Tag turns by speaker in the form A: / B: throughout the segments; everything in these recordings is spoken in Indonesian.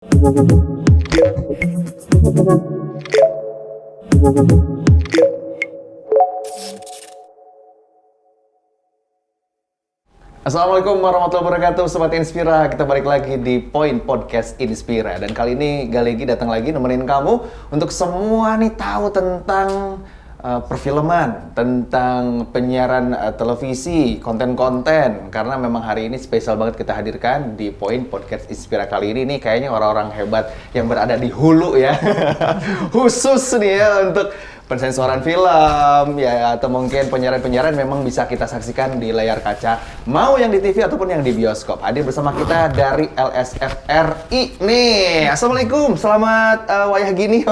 A: Assalamualaikum warahmatullahi wabarakatuh, Sobat Inspira. Kita balik lagi di Point Podcast Inspira. Dan kali ini Galegi datang lagi nemenin kamu untuk semua nih tahu tentang perfilman, tentang penyiaran televisi, konten-konten. Karena memang hari ini spesial banget kita hadirkan di Point Podcast Inspira kali ini nih. Kayaknya orang-orang hebat yang berada di hulu ya. Khusus nih ya untuk pensensoran film ya, atau mungkin penyiaran-penyiaran memang bisa kita saksikan di layar kaca, mau yang di TV ataupun yang di bioskop. Hadir bersama kita dari LSF RI nih. Assalamualaikum, selamat wayah gini.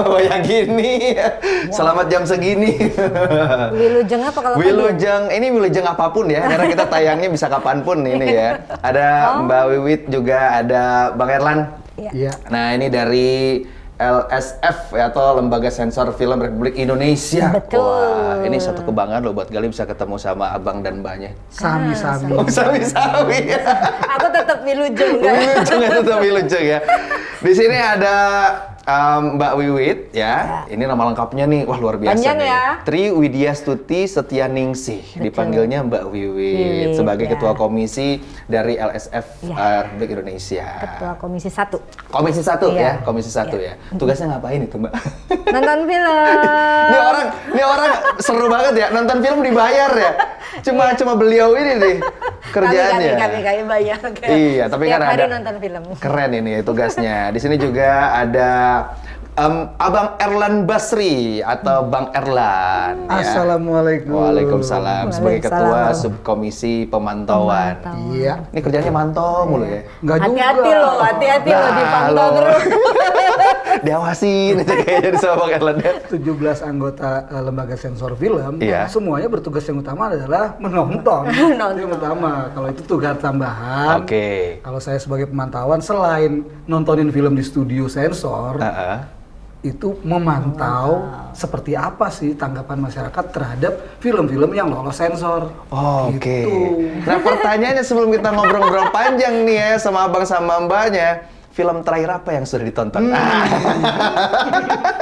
A: Selamat jam segini.
B: Wilujeng apa kalau
A: Wilujeng, ini wilujeng apapun ya, karena kita tayangnya bisa kapanpun ini ya. Ada Mbak Wiwit juga, ada Bang Erlan.
B: Iya.
A: Nah ini dari LSF atau Lembaga Sensor Film Republik Indonesia.
B: Betul.
A: Wah, ini satu kebanggaan loh buat Gali bisa ketemu sama abang dan mbaknya.
C: Sami-sami.
A: Oh, sami-sami ya.
B: Aku tetap Wilujeng.
A: Wilujeng ya, tetap Wilujeng ya. Di sini ada Mbak Wiwit ya. Ini nama lengkapnya nih, wah luar biasa
B: panjang
A: nih.
B: Ya.
A: Tri Widyastuti Setianingsih. Dipanggilnya Mbak Wiwit sebagai Ketua Komisi dari LSF Republik Indonesia.
B: Ketua Komisi 1.
A: Komisi 1 ya, Komisi 1 ya. Tugasnya ngapain itu, Mbak?
B: Nonton film.
A: Ini orang seru banget ya, nonton film dibayar ya. Cuma beliau ini nih kerjaannya.
B: Kami bayar.
A: Iya, tapi kan ada
B: nonton film.
A: Keren ini tugasnya. Di sini juga ada Abang Erlan Basri atau Bang Erlan. Ya.
C: Assalamualaikum.
A: Waalaikumsalam. Sebagai Ketua Subkomisi Pemantauan.
C: Iya.
A: Ini kerjanya mantau mulu ya.
C: Enggak juga.
B: Hati-hati loh dipantau terus.
A: Diawasin aja kayaknya sama Bang Erlan.
C: 17 anggota lembaga sensor film,
A: Iya.
C: semuanya bertugas yang utama adalah menonton. Itu yang utama. Kalau itu tugas tambahan.
A: Oke.
C: Kalau saya sebagai pemantauan, selain nontonin film di studio sensor, itu memantau seperti apa sih tanggapan masyarakat terhadap film-film yang lolos sensor.
A: Oke.
C: Gitu.
A: Nah pertanyaannya sebelum kita ngobrol-ngobrol panjang nih ya sama abang sama mbaknya, film terakhir apa yang sudah ditonton?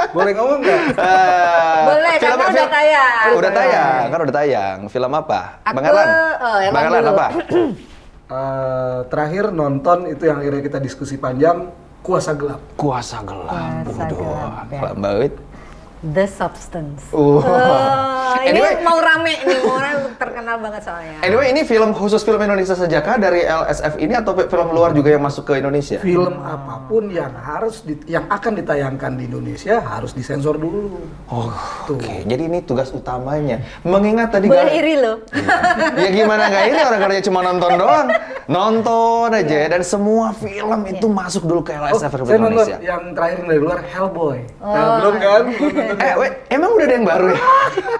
C: Boleh ngomong nggak?
B: Boleh, karena udah tayang.
A: Udah tayang. Film apa?
B: Aku,
A: Bang Erlan?
B: Erlan
A: Bang Erlan
B: dulu.
A: apa?
C: Terakhir nonton itu yang akhirnya kita diskusi panjang, Kuasa Gelap.
A: Kuasa Gelap.
B: Kuasa Gelap, ya.
A: Kalau Mbak Wit?
B: The Substance.
A: Anyway,
B: ini mau rame nih, terkenal banget soalnya.
A: Anyway, ini film khusus film Indonesia saja kah dari LSF ini atau film luar juga yang masuk ke Indonesia?
C: Film apapun yang yang akan ditayangkan di Indonesia harus disensor dulu.
A: Oh, oke. Jadi ini tugas utamanya. Mengingat tadi
B: Boleh iri loh.
A: Ya gimana nggak ini, orang katanya cuma nonton doang. Nonton aja ya. Dan semua film itu masuk dulu ke LSF Republik
C: Saya nonton
A: Indonesia.
C: yang terakhir dari luar, Hellboy. Belum kan?
A: Wait, emang udah ada yang baru ya?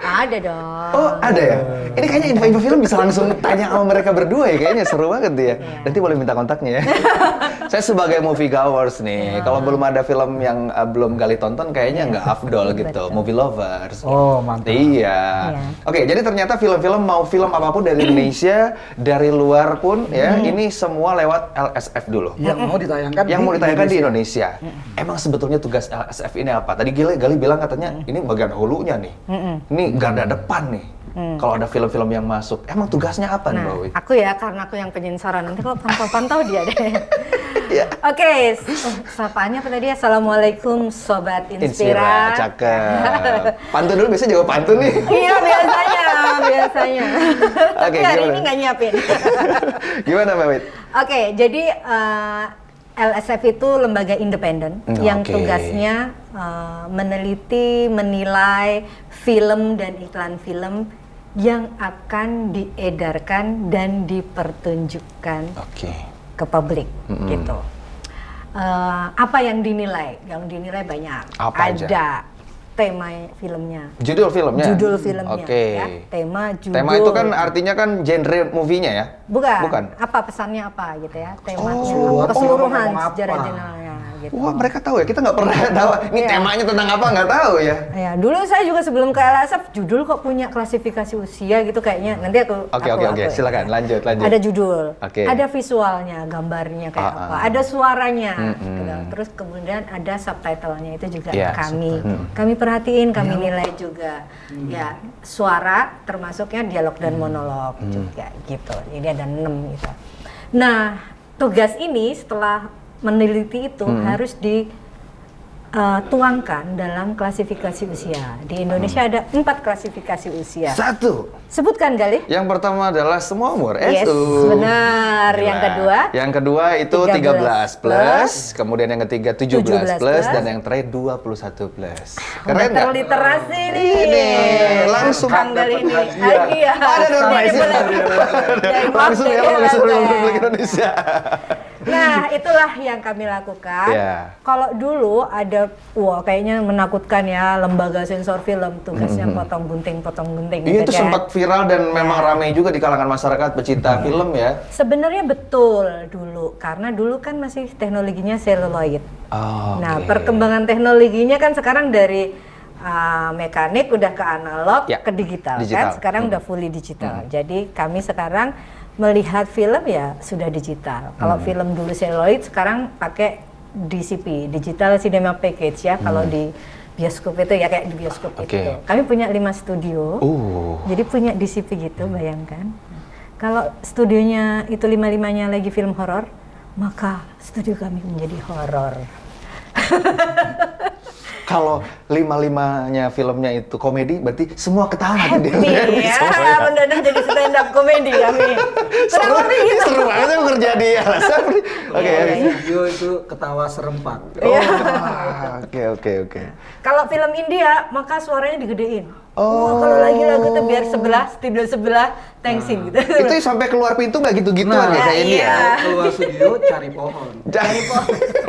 B: Ada dong.
A: Oh, ada ya? Ini kayaknya info-info film bisa langsung tanya sama mereka berdua ya, kayaknya seru banget ya. Nanti boleh minta kontaknya ya. Saya sebagai movie goers nih, kalau belum ada film yang belum Gali tonton kayaknya nggak afdol gitu. Movie lovers.
C: Oh, mantap.
A: Iya. Oke, jadi ternyata film-film, mau film apapun dari Indonesia, dari luar pun ya, ini semua lewat LSF dulu.
C: Yang mau ditayangkan
A: Di Indonesia. Emang sebetulnya tugas LSF ini apa? Tadi Gali bilang katanya ini bagian hulunya nih. Ini garda depan nih. Kalau ada film-film yang masuk, emang tugasnya apa nih, Mbak Wi?
B: Aku ya, karena aku yang penyensoran. Nanti kalau pantau-pantau dia deh.
A: Iya.
B: Oke, sapaannya apa tadi? Assalamualaikum Sobat Inspira.
A: Cakep. Pantun dulu, biasanya jawab pantun nih.
B: Iya, biasanya. Tapi
A: Oke,
B: hari
A: gimana?
B: ini nggak nyiapin.
A: Gimana, Mbak Wit?
B: Oke, jadi LSF itu lembaga independen yang tugasnya meneliti, menilai film dan iklan film yang akan diedarkan dan dipertunjukkan ke publik, gitu. Apa yang dinilai? Yang dinilai banyak.
A: Apa
B: ada
A: aja?
B: tema filmnya.
A: Judul filmnya?
B: Judul filmnya.
A: Oke.
B: Ya. Tema, judul.
A: Tema itu kan artinya kan genre movie-nya ya?
B: Bukan.
A: Bukan.
B: Apa pesannya apa gitu ya? Temanya
C: Oh,
B: apa? Keseluruhan
C: ngomong apa?
B: sejarah generalnya. gitu.
A: Wah, mereka tahu ya? Kita nggak pernah tahu. Ini
B: Iya.
A: temanya tentang apa nggak tahu ya?
B: Ya, dulu saya juga sebelum ke LSF judul kok punya klasifikasi usia gitu kayaknya. Nanti aku
A: Oke. Silakan lanjut.
B: Ada judul,
A: Oke.
B: ada visualnya, gambarnya kayak apa, ada suaranya, gitu. Terus kemudian ada subtitlenya itu juga
A: Iya,
B: kami perhatiin, kami nilai juga. Ya, suara termasuknya dialog dan monolog juga gitu. Jadi ada 6 gitu. Nah, tugas ini setelah meneliti itu harus dituangkan dalam klasifikasi usia. Di Indonesia ada 4 klasifikasi usia.
A: 1.
B: Sebutkan Galih.
A: Yang pertama adalah semua umur.
B: Yes, benar. Yang kedua?
A: Yang kedua itu 13 plus, kemudian yang ketiga 17 plus, dan yang terakhir 21 plus. Keren nggak?
B: Terliterasi nih.
A: Ini langsung
B: Kang Galih ini.
C: hadiah.
A: Ada dong,
B: Ini
A: Mas.
B: boleh.
A: Langsung ya, langsung
B: Boleh.
A: Republik Indonesia.
B: Nah, itulah yang kami lakukan.
A: Iya.
B: Kalau dulu ada, wah kayaknya menakutkan ya, lembaga sensor film, tugasnya potong gunting.
A: Iya,
B: gitu
A: itu
B: kan.
A: sempat viral dan memang ramai juga di kalangan masyarakat pecinta film ya.
B: Sebenarnya betul dulu, karena dulu kan masih teknologinya seluloid.
A: Oh,
B: Nah,
A: oke.
B: perkembangan teknologinya kan sekarang dari mekanik udah ke analog,
A: Ya,
B: ke digital.
A: digital.
B: Kan sekarang udah fully digital. Jadi kami sekarang melihat film ya sudah digital. Kalau film dulu seluloid, sekarang pakai DCP, Digital Cinema Package ya. Kalau di bioskop itu ya kayak di bioskop
A: Oke.
B: itu. Kami punya 5 studio.
A: Oh.
B: Jadi punya DCP gitu, bayangkan. Kalau studionya itu 5-5-nya lagi film horor, maka studio kami menjadi horor.
A: Kalau 5-5-nya filmnya itu komedi, berarti semua ketawa gitu.
B: Iya, mendadak jadi stand up komedi kami.
A: Seru,
B: Kurang lebih gitu.
A: seru banget ya kerja di LSF. Oke.
C: Video itu ketawa serempak.
B: Iya.
A: Oke.
B: Kalau film India, maka suaranya digedein.
A: Oh.
B: Wah, kalau lagi lagu tuh biar studio sebelah, thanksin gitu.
A: Itu sampai keluar pintu nggak gitu-gituan ya kayak ini
B: iya.
A: ya.
C: Keluar studio cari pohon.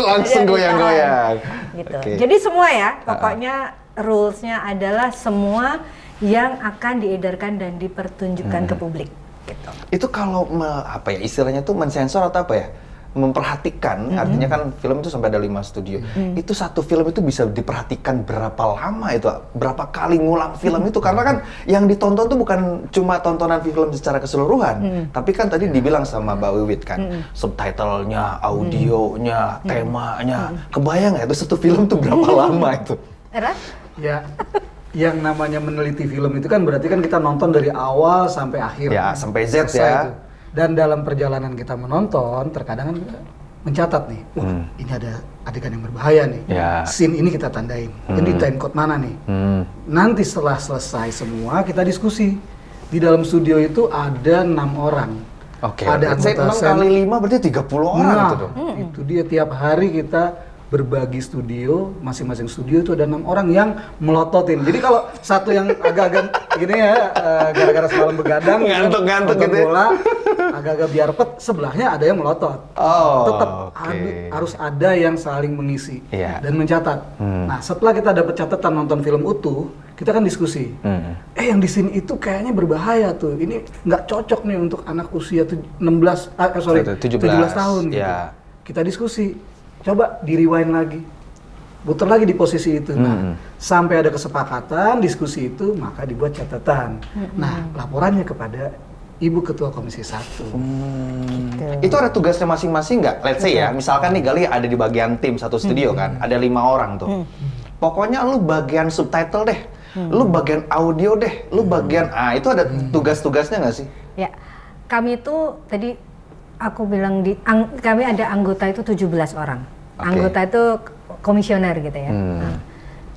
A: Langsung
B: Jadi
A: goyang-goyang.
B: Gitu.
A: Oke.
B: Jadi semua ya, pokoknya rules-nya adalah semua yang akan diedarkan dan dipertunjukkan ke publik. Gitu.
A: Itu kalau apa ya istilahnya tuh mensensor atau apa ya? Memperhatikan, artinya kan film itu sampai ada 5 studio. Itu satu film itu bisa diperhatikan berapa lama itu, berapa kali ngulang film itu, karena kan yang ditonton tuh bukan cuma tontonan film secara keseluruhan, tapi kan tadi dibilang sama Mbak Wiwit kan, subtitlenya, audionya, temanya, kebayang ya itu satu film tuh berapa lama itu?
B: Era?
C: Ya, yang namanya meneliti film itu kan berarti kan kita nonton dari awal sampai akhir.
A: Ya, sampai Z
C: Selesai
A: ya.
C: itu. Dan dalam perjalanan kita menonton, terkadang kan kita mencatat nih, wah ini ada adegan yang berbahaya nih.
A: Ya.
C: Scene ini kita tandain. Ini time code mana nih? Nanti setelah selesai semua kita diskusi. Di dalam studio itu ada 6 orang.
A: Oke,
C: Ada
A: let's say
C: anggota
A: 6 kali 5 berarti 30 orang
C: Nah,
A: itu dong.
C: itu dia tiap hari kita berbagi studio, masing-masing studio itu ada 6 orang yang melototin. Jadi kalau satu yang agak-agak gini ya, gara-gara semalam begadang,
A: Ngantuk-ngantuk
C: nonton
A: gitu ya.
C: bola, agak-agak biar pet, sebelahnya ada yang melotot.
A: Oh,
C: Tetap
A: oke.
C: harus ada yang saling mengisi
A: Iya.
C: dan mencatat. Nah, setelah kita dapat catatan nonton film utuh, kita kan diskusi. Yang di sini itu kayaknya berbahaya tuh. Ini nggak cocok nih untuk anak usia 17 tahun. Gitu.
A: Ya.
C: Kita diskusi. Coba di rewind lagi, putar lagi di posisi itu. Nah, sampai ada kesepakatan diskusi itu, maka dibuat catatan. Nah, laporannya kepada Ibu Ketua Komisi 1.
A: Itu ada tugasnya masing-masing nggak? Let's say ya, misalkan nih Gali ada di bagian tim satu studio kan, ada 5 orang tuh. Pokoknya lu bagian subtitle deh, lu bagian audio deh, lu bagian itu ada tugas-tugasnya nggak sih?
B: Ya, kami itu tadi aku bilang kami ada anggota itu 17 orang.
A: Oke.
B: Anggota itu komisioner gitu ya. Nah,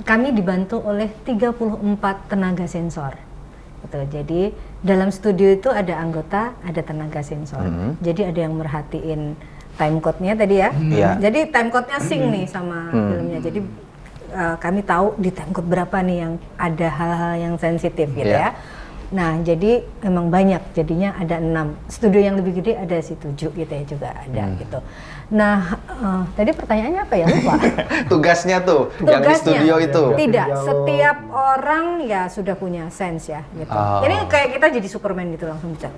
B: kami dibantu oleh 34 tenaga sensor. Gitu. Jadi dalam studio itu ada anggota, ada tenaga sensor. Jadi ada yang merhatiin time code-nya tadi ya.
A: Iya.
B: Jadi time code-nya sync nih sama filmnya. Jadi kami tahu di time code berapa nih yang ada hal-hal yang sensitif gitu
A: Iya.
B: ya. Nah, jadi memang banyak, jadinya ada 6. Studio yang lebih gede ada si 7 gitu ya juga ada gitu. Nah, tadi pertanyaannya apa ya, lupa?
A: Tugasnya tuh, yang di studio itu.
B: Tidak,
C: Dialog.
B: setiap orang ya sudah punya sense ya gitu.
A: Oh.
B: Jadi kayak kita jadi Superman gitu langsung bisa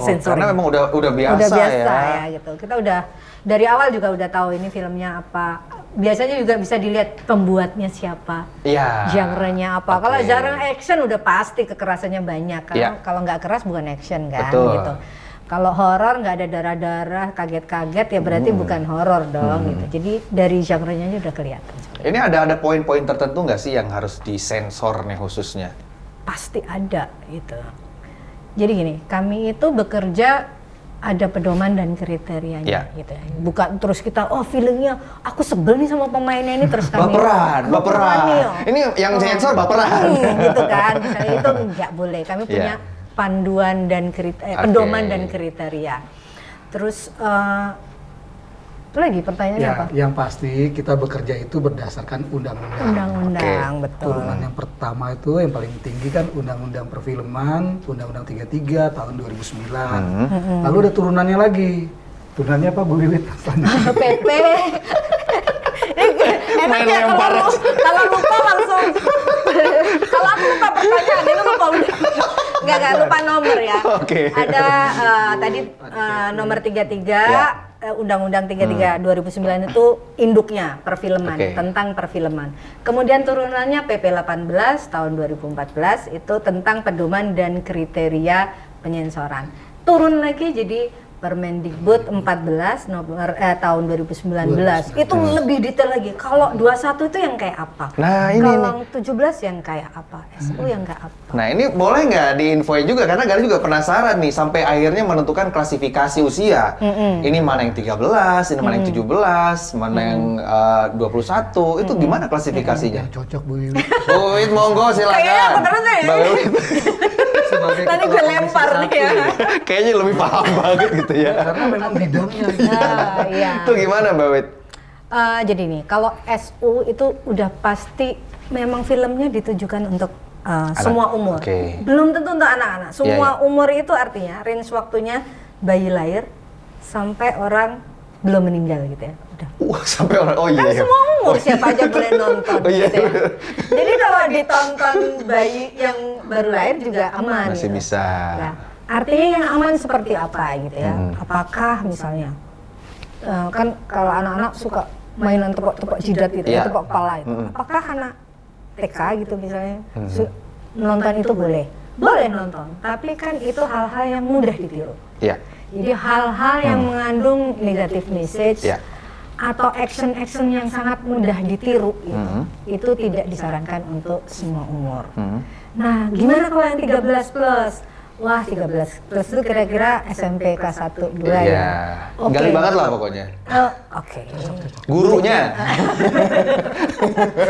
B: sensor.
A: Karena memang udah biasa,
B: udah biasa
A: ya.
B: ya gitu. Kita udah dari awal juga udah tahu ini filmnya apa, biasanya juga bisa dilihat pembuatnya siapa,
A: Iya.
B: genre-nya apa. Kalau
A: Oke.
B: genre action udah pasti kekerasannya banyak. Karena
A: Iya.
B: kalau nggak keras bukan action kan,
A: Betul.
B: gitu. Kalau horor nggak ada darah-darah, kaget-kaget ya berarti bukan horor dong, gitu. Jadi dari genre-nya aja udah kelihatan.
A: Ini ada poin-poin tertentu nggak sih yang harus disensor nih khususnya?
B: Pasti ada gitu. Jadi gini, kami itu bekerja ada pedoman dan kriterianya
A: Ya.
B: gitu ya. Bukan terus kita feelingnya aku sebel nih sama pemainnya ini terus kami
A: Baperan.
B: nih, oh.
A: Ini yang sensor baperan.
B: Gitu kan. Misalnya itu nggak boleh. Kami punya
A: Ya.
B: panduan dan pedoman dan kriteria. Terus itu lagi pertanyaannya
C: Ya,
B: apa?
C: yang pasti kita bekerja itu berdasarkan undang-undang.
B: Undang-undang, betul.
C: Turunan yang pertama itu yang paling tinggi kan Undang-Undang Perfilman, Undang-Undang 33 tahun 2009. Lalu ada turunannya lagi. Turunannya apa Bu Wiwit?
B: PP. Enak
A: Main
B: ya
A: lempar.
B: kalau lupa langsung. Kalau aku lupa pertanyaan, ini lupa udah. Enggak lupa nomor ya.
A: Oke.
B: Ada tadi nomor 33
A: Ya.
B: Undang-Undang 33 2009 itu induknya perfilman,
A: Oke.
B: tentang perfilman. Kemudian turunannya PP 18 tahun 2014 itu tentang pedoman dan kriteria penyensoran. Turun lagi jadi Permendikbud 14 nomor tahun 2019. Itu lebih detail lagi. Kalau 21 itu yang kayak apa?
A: Nah, ini
B: Kalau 17 yang kayak apa? SU yang kayak apa?
A: Nah ini boleh nggak diinfoin juga karena Gali juga penasaran nih sampai akhirnya menentukan klasifikasi usia. Ini mana yang 13, ini mana yang 17, mana yang 21. Itu gimana klasifikasinya?
C: Yang cocok Bu Wiwit.
A: Bu Wiwit monggo silakan.
B: Kayaknya aku terus ya.
A: Mbak Wiwit.
C: Sebagai
B: Nanti
C: ketua
B: gue
C: komisi
B: lempar nih
C: satu
B: ya.
A: Kayaknya lebih paham banget gitu ya.
C: Karena memang bidangnya.
B: Iya.
A: Itu gimana Mbak Wiwit?
B: Jadi nih, kalau SU itu udah pasti memang filmnya ditujukan untuk semua umur.
A: Oke.
B: Belum tentu untuk anak-anak. Semua
A: Iya.
B: umur itu artinya range waktunya bayi lahir sampai orang belum meninggal gitu ya. Udah.
A: Sampai orang, oh iya.
B: Kan
A: iya.
B: semua umur siapa aja boleh nonton
A: Oh, iya.
B: gitu ya. Jadi kalau ditonton bayi yang baru lahir juga aman.
A: Masih
B: gitu.
A: bisa.
B: Nah, artinya yang aman seperti apa gitu ya? Apakah misalnya kan kalau anak-anak suka mainan tepok-tepok jidat gitu
A: Iya.
B: ya, tepok kepala itu. Apakah anak TK gitu misalnya nonton itu boleh? Boleh nonton, tapi kan itu hal-hal yang mudah ditiru.
A: Iya.
B: Jadi hal-hal yang mengandung negative message
A: Iya.
B: atau action-action yang sangat mudah ditiru gitu, itu tidak disarankan untuk semua umur. Nah, gimana kalau yang 13 plus? Wah, 13 plus itu kira-kira SMP kelas 1, 2
A: Iya.
B: ya? Oke.
A: Gali banget lah pokoknya.
B: Oke.
A: Gurunya.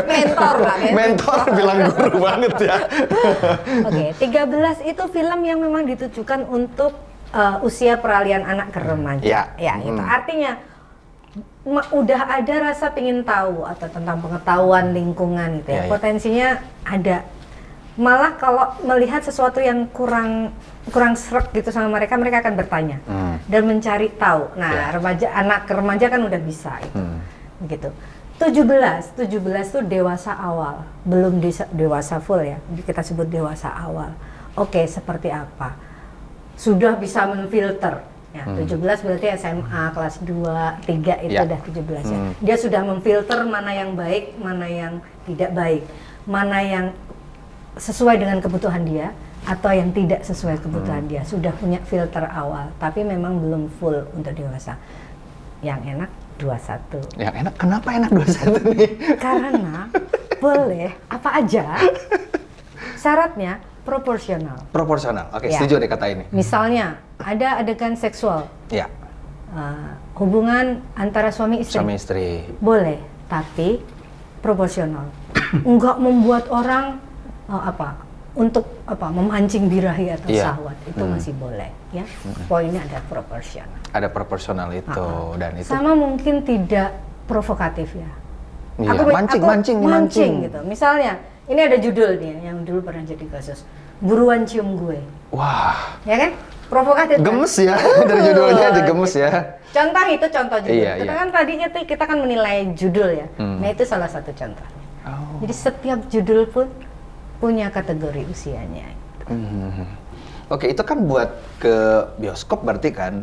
B: Mentor lah ya.
A: Mentor bilang guru banget ya.
B: Oke, 13 itu film yang memang ditujukan untuk usia peralihan anak ke remaja.
A: Iya.
B: Ya, itu artinya udah ada rasa pingin tahu atau tentang pengetahuan lingkungan gitu ya.
A: Iya, iya.
B: Potensinya ada. Malah kalau melihat sesuatu yang kurang sreg gitu sama mereka akan bertanya dan mencari tahu. Nah,
A: Iya.
B: anak ke remaja kan udah bisa itu. Begitu. 17 tuh dewasa awal, belum dewasa full ya. Kita sebut dewasa awal. Oke, seperti apa? Sudah bisa memfilter. Ya, 17 berarti SMA kelas 2, 3 itu
A: Ya.
B: udah 17 ya. Dia sudah memfilter mana yang baik, mana yang tidak baik, mana yang sesuai dengan kebutuhan dia atau yang tidak sesuai kebutuhan dia. Sudah punya filter awal, tapi memang belum full untuk dewasa. Yang enak 21.
A: Yang enak, kenapa enak 21 nih?
B: Karena boleh apa aja, syaratnya proporsional.
A: Proporsional, oke,
B: Ya.
A: setuju deh kata ini.
B: Misalnya ada adegan seksual,
A: Ya,
B: hubungan antara suami istri,
A: suami istri.
B: boleh, tapi proporsional. Enggak membuat orang untuk memancing birahi atau
A: Iya.
B: syahwat, itu masih boleh ya. Poinnya ada proporsional.
A: Ada proporsional itu dan itu.
B: Sama mungkin tidak provokatif ya.
A: Iya, mancing.
B: mancing gitu. Misalnya, ini ada judul nih yang dulu pernah jadi kasus. Buruan cium gue.
A: Wah,
B: Ya kan? Provokatif. Kan?
A: gemes ya dari judulnya aja gemes ya.
B: Contoh itu contoh judul.
A: Iya,
B: Kita
A: iya.
B: kan tadinya tuh kita kan menilai judul ya. Nah, itu salah satu contohnya.
A: Oh.
B: Jadi setiap judul pun punya kategori usianya.
A: Oke, itu kan buat ke bioskop berarti kan,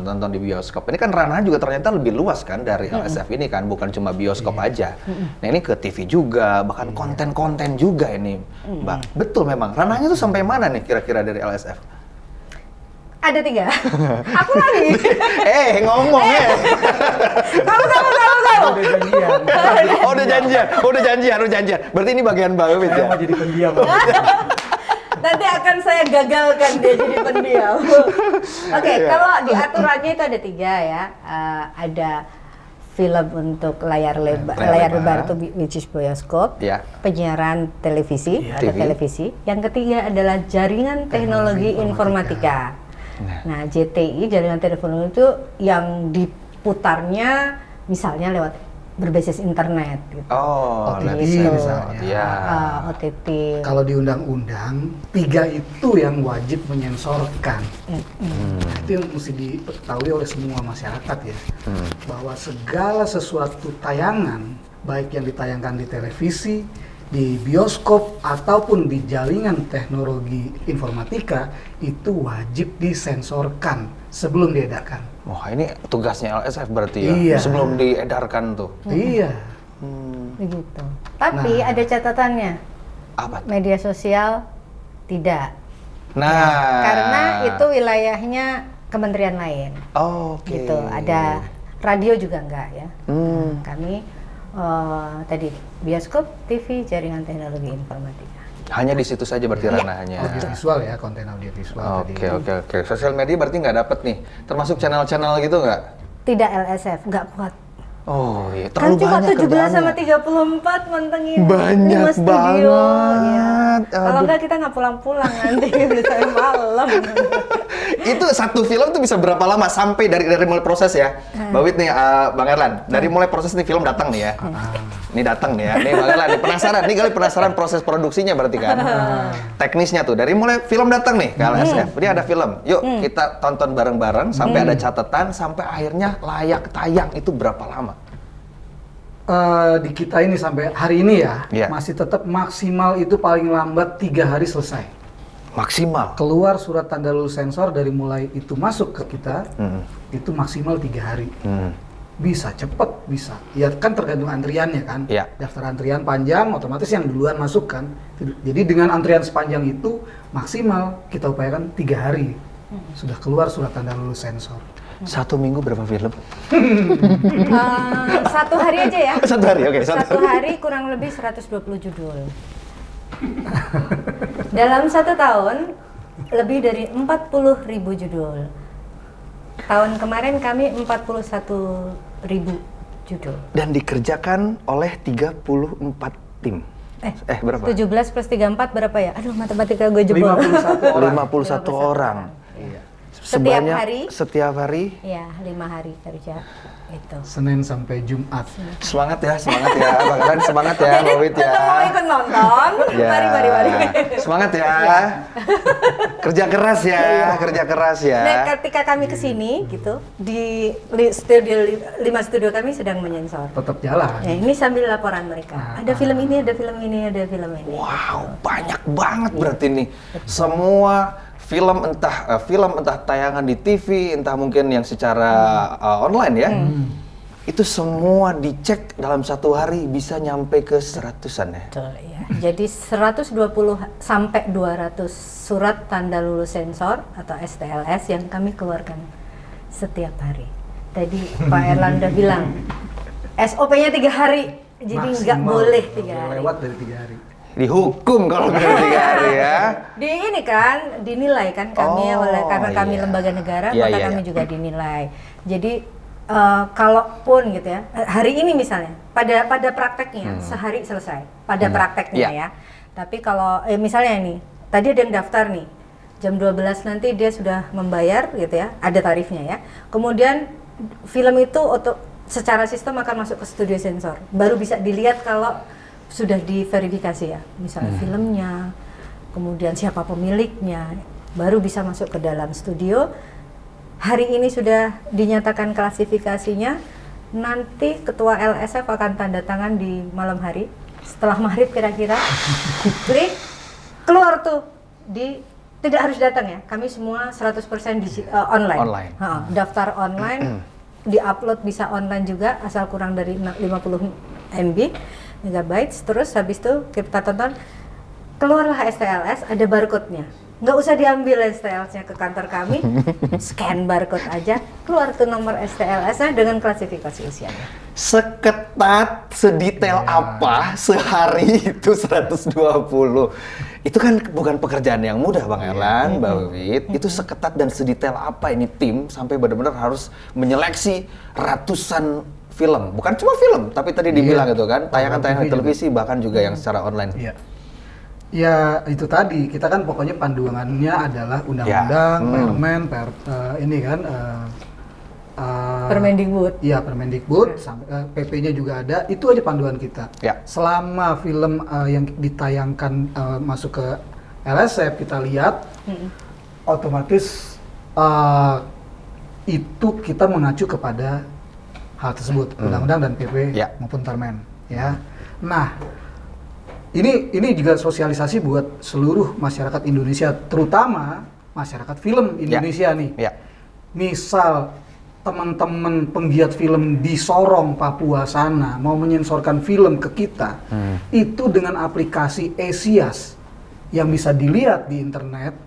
A: nonton di bioskop. Ini kan ranahnya juga ternyata lebih luas kan dari LSF ini kan, bukan cuma bioskop aja. Nah ini ke TV juga, bahkan konten-konten juga ini, Mbak. Betul memang. Ranahnya tuh sampai mana nih kira-kira dari LSF?
B: Ada 3. Aku lagi.
A: Ngomong ya.
B: Tahu.
C: Udah janjian.
A: Udah janjian. Berarti ini bagian Mbak Wit ya?
C: Saya mau jadi pendiam.
B: Nanti akan saya gagalkan dia jadi pendiam. Oke, kalau di aturannya itu ada 3 ya. Ada film untuk layar lebar itu which is bioskop, penyiaran televisi atau televisi. Yang ketiga adalah jaringan teknologi informatika. Nah, JTI, jaringan teknologi itu yang diputarnya misalnya lewat berbasis internet gitu.
C: OTT
B: gitu.
C: misalnya.
B: OTT.
C: Kalau di undang-undang 3 itu yang wajib menyensorkan. Itu yang mesti diketahui oleh semua masyarakat ya. Bahwa segala sesuatu tayangan, baik yang ditayangkan di televisi, di bioskop ataupun di jaringan teknologi informatika itu wajib disensorkan sebelum diedarkan.
A: Wah, ini tugasnya LSF berarti ya?
C: Iya.
A: Sebelum diedarkan tuh?
C: Iya.
B: Begitu. Tapi ada catatannya.
A: Apa?
B: Media sosial tidak.
A: Nah.
B: Karena itu wilayahnya kementerian lain.
A: Oke.
B: Gitu. Ada radio juga enggak ya. Kami tadi bioskop, TV, jaringan teknologi informatika.
A: Hanya di situ saja berarti ranahnya.
C: Audiovisual ya, konten audiovisual.
A: Oke. Sosial media berarti nggak dapet nih? Termasuk channel-channel gitu nggak?
B: Tidak LSF, nggak kuat.
A: Oh iya,
B: Kan
A: terlalu
B: cuma
A: banyak
B: 17 sama
A: kerjaannya.
B: 34 mantengin
A: Banyak
B: 5 studio.
A: banget.
B: Ya. Kalau enggak kita nggak pulang-pulang nanti udah sampai malam.
A: Itu satu film tuh bisa berapa lama sampai dari mulai proses ya? Mbak Wit nih, Bang Erlan, dari mulai proses nih film datang nih ya. Ini datang nih ya. Nih Bang Erlan, nih kali penasaran proses produksinya berarti kan. Teknisnya tuh dari mulai film datang nih ke LSF. Ini ada film. Yuk kita tonton bareng-bareng sampai ada catatan sampai akhirnya layak tayang itu berapa lama?
C: Di kita ini sampai hari ini ya,
A: Iya.
C: masih tetap maksimal itu paling lambat 3 hari selesai.
A: Maksimal.
C: Keluar surat tanda lulus sensor dari mulai itu masuk ke kita, itu maksimal 3 hari. Bisa cepet, bisa. Ya kan tergantung antriannya kan.
A: Iya.
C: Daftar antrian panjang, otomatis yang duluan masuk kan. Jadi dengan antrian sepanjang itu maksimal kita upayakan 3 hari. Sudah keluar surat tanda lulus sensor.
A: 1 minggu berapa film?
B: 1 hari aja ya.
A: 1 hari, oke.
B: 1 hari kurang lebih 120 judul. Dalam 1 tahun lebih dari 40.000 judul. Tahun kemarin kami 41.000 judul.
A: Dan dikerjakan oleh 34 tim. Berapa?
B: 17 plus 34 berapa ya? Aduh, matematika gue jebol.
A: 51 orang.
B: Setiap hari?
A: Setiap hari.
B: Iya, 5 hari kerja. Itu.
C: Senin sampai Jumat.
A: Semangat ya, Bang Erlan, semangat ya, Mbak Wit ya.
B: Tetap mau ikut nonton?
A: Ya.
B: Mari.
A: Semangat ya. Kerja keras ya.
B: Nah, ketika kami kesini gitu, di studio 5 studio kami sedang menyensor.
C: Tetap jalan.
B: Ya, ini sambil laporan mereka. Ada film ini, ada film ini, ada film ini.
A: Wow, banyak banget berarti nih. Semua film entah tayangan di TV, entah mungkin yang secara online ya. Itu semua dicek dalam 1 hari bisa nyampe ke 100-an ya.
B: Betul ya. Jadi 120 sampai 200 surat tanda lulus sensor atau STLS yang kami keluarkan setiap hari. Tadi Pak Erlanda bilang SOP-nya 3 hari. Jadi nggak boleh 3 hari.
C: Lewat dari 3 hari.
A: Dihukum kalau nggak 3 hari ya.
B: Di ini kan dinilai kan kami karena kami lembaga negara maka kami juga dinilai. Jadi kalaupun gitu ya hari ini misalnya pada prakteknya sehari selesai pada prakteknya ya. Tapi kalau misalnya nih tadi ada yang daftar nih jam 12 nanti dia sudah membayar gitu ya ada tarifnya ya. Kemudian film itu secara sistem akan masuk ke studio sensor baru bisa dilihat kalau sudah diverifikasi ya, misalnya filmnya, kemudian siapa pemiliknya, baru bisa masuk ke dalam studio. Hari ini sudah dinyatakan klasifikasinya, nanti ketua LSF akan tanda tangan di malam hari, setelah maghrib kira-kira, klik, keluar tuh di Tidak harus datang ya, kami semua 100% online.
A: Online.
B: Daftar online, di-upload bisa online juga, asal kurang dari 50 MB, megabytes. Terus habis itu kita tonton, keluarlah STLS, ada barcode-nya. Nggak usah diambil STLS-nya ke kantor kami, scan barcode aja, keluar tuh nomor STLS-nya dengan klasifikasi usianya.
A: Seketat, sedetail apa sehari itu 120. Itu kan bukan pekerjaan yang mudah Bang Erlan, Mbak Wit. Itu seketat dan sedetail apa ini tim sampai benar-benar harus menyeleksi ratusan film. Bukan cuma film, tapi tadi dibilang gitu kan, tayangan-tayangan televisi bahkan juga yang secara online.
C: Iya. Ya itu tadi, kita kan pokoknya panduannya adalah undang-undang, permen, ini kan
B: Permendikbud.
C: Iya, Permendikbud, PP-nya juga ada, itu aja panduan kita.
A: Ya.
C: Selama film yang ditayangkan masuk ke LSF kita lihat, otomatis itu kita mengacu kepada hal tersebut, undang-undang dan PP maupun permen. Ya. Nah, ini juga sosialisasi buat seluruh masyarakat Indonesia, terutama masyarakat film Indonesia nih.
A: Ya.
C: Misal teman-teman penggiat film di Sorong, Papua sana mau menyensorkan film ke kita, itu dengan aplikasi Esias yang bisa dilihat di internet,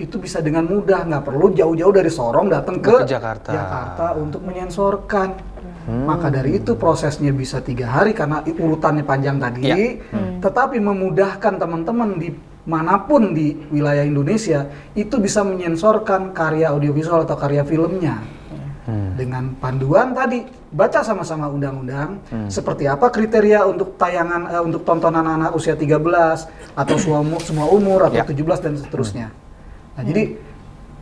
C: itu bisa dengan mudah, nggak perlu jauh-jauh dari Sorong datang ke Jakarta untuk menyensorkan. Maka dari itu prosesnya bisa 3 hari karena urutannya panjang tadi, tetapi memudahkan teman-teman di manapun di wilayah Indonesia itu bisa menyensorkan karya audiovisual atau karya filmnya. Dengan panduan tadi, baca sama-sama undang-undang, seperti apa kriteria untuk tayangan, untuk tontonan anak usia 13 atau semua umur atau 17 dan seterusnya. Nah, jadi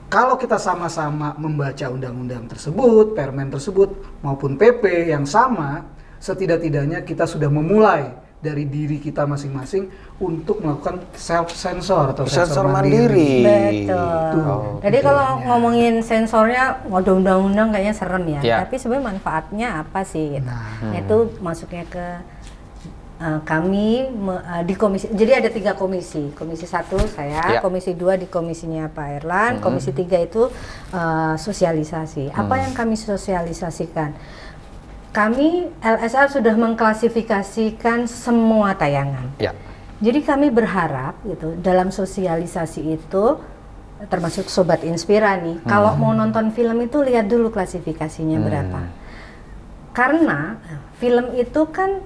C: kalau kita sama-sama membaca undang-undang tersebut, permen tersebut maupun PP yang sama, setidak-tidaknya kita sudah memulai dari diri kita masing-masing untuk melakukan self-sensor atau sensor mandiri.
B: Betul. Jadi kalau ngomongin sensornya, ada undang-undang kayaknya serem ya. Tapi sebenarnya manfaatnya apa sih? Gitu. Itu masuknya ke kami di komisi. Jadi ada 3 komisi. Komisi 1 saya, komisi 2 di komisinya Pak Erlan, komisi 3 itu sosialisasi. Apa yang kami sosialisasikan? Kami LSR sudah mengklasifikasikan semua tayangan. Jadi kami berharap gitu dalam sosialisasi itu, termasuk Sobat Inspira nih, kalau mau nonton film itu lihat dulu klasifikasinya berapa. Karena film itu kan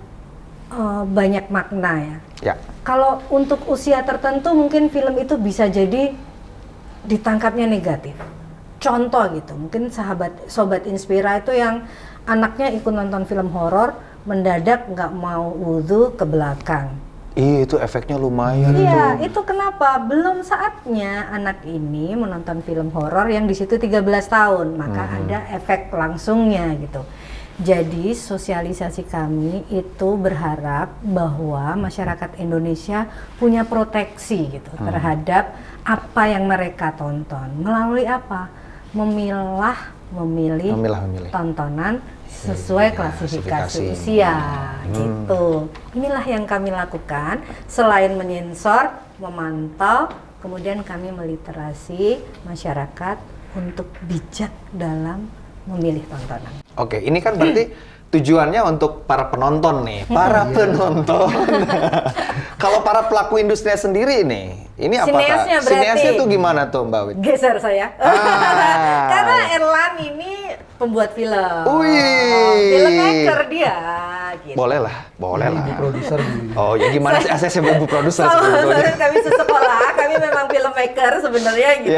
B: banyak makna ya. Kalau untuk usia tertentu mungkin film itu bisa jadi ditangkapnya negatif. Contoh gitu, mungkin Sobat Inspira itu yang anaknya ikut nonton film horor, mendadak nggak mau wudhu ke belakang.
A: Itu efeknya lumayan.
B: Iya, itu kenapa? Belum saatnya anak ini menonton film horor yang di situ 13 tahun, maka ada efek langsungnya gitu. Jadi sosialisasi kami itu berharap bahwa masyarakat Indonesia punya proteksi gitu terhadap apa yang mereka tonton. Melalui apa? Memilih tontonan sesuai klasifikasi usia gitu. Inilah yang kami lakukan selain menyensor, memantau, kemudian kami meliterasi masyarakat untuk bijak dalam memilih tontonan.
A: Oke, ini kan berarti tujuannya untuk para penonton nih, para penonton. Kalau para pelaku industri sendiri nih, ini apakah? Sineasnya tuh gimana tuh Mbak Wit?
B: Geser saya. Karena Erlan ini pembuat film. Filmmaker dia. Gitu.
A: Boleh lah.
C: Ibu produser.
A: Oh ya gimana sih? Saya ibu produser.
B: Kami sesekolah, kami memang filmmaker sebenarnya gitu